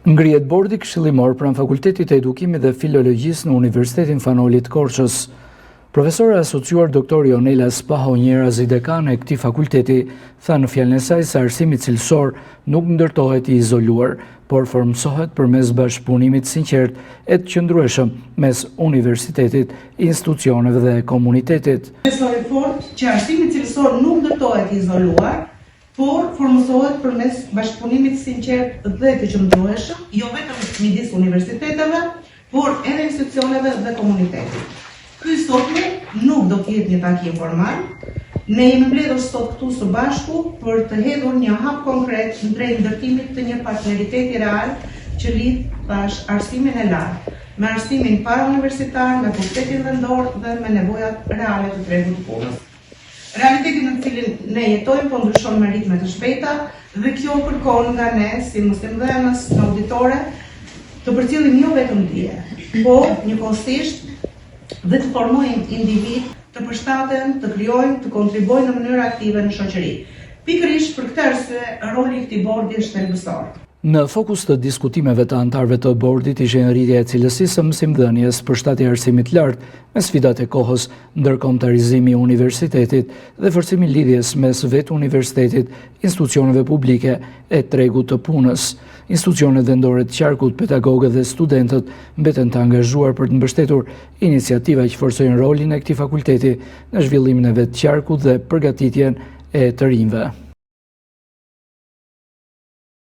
Ngrihet bordi këshillimor pranë Fakultetit të Edukimit dhe Filologjisë në Universitetin Fanolit Korçës. Profesore asociuar Dr. Jonela Spahonjera, dekane e këtij fakulteti, tha në fjalën e saj se arsimi cilësor nuk ndërtohet i izoluar, por formsohet përmes bashkëpunimit sinqert e të qëndrueshëm mes universitetit, institucioneve dhe komunitetit. Besoj fort që arsimi cilësor nuk ndërtohet i izoluar, por formosohet përmes bashkëpunimit sinqert dhe të qëndrueshëm, jo vetëm midis universiteteve, por edhe institucioneve dhe komunitetit. Ky sotme nuk do të jetë një takim formal. Ne jemi mbledhur sot këtu së bashku për të hedhur një hap konkret drejt ndërtimit të një partneriteti real që lidh arsimin e lartë me arsimin parauniversitar, me pushtetin vendor dhe me nevojat reale të tregut të punës. Realiteti në të cilin ne jetojmë po ndryshon me ritme të shpejta dhe kjo kërkon nga ne si mësimdhënës në auditore të përcjellim jo vetëm dije, por njëkohësisht dhe të formojmë individ të përshtaten, të krijojnë, të kontribuojnë në mënyrë aktive në shoqëri. Pikërisht për këtë arsye, roli i këtij bordi është thelbësor. Në fokus të diskutimeve të anëtarëve të bordit ishte rritja e cilësisë së mësimdhënies, përshtatja e arsimit lartë me sfidat e kohës, ndërkombëtarizimi i universitetit dhe forcimi i lidhjes mes vetë universitetit, institucioneve publike e tregut të punës. Institucionet vendore të qarkut, pedagogët dhe studentët mbeten të angazhuar për të mbështetur iniciativa që forcojnë rolin e këtij fakulteti në zhvillimin e vetë qarkut dhe përgatitjen e të rinjve.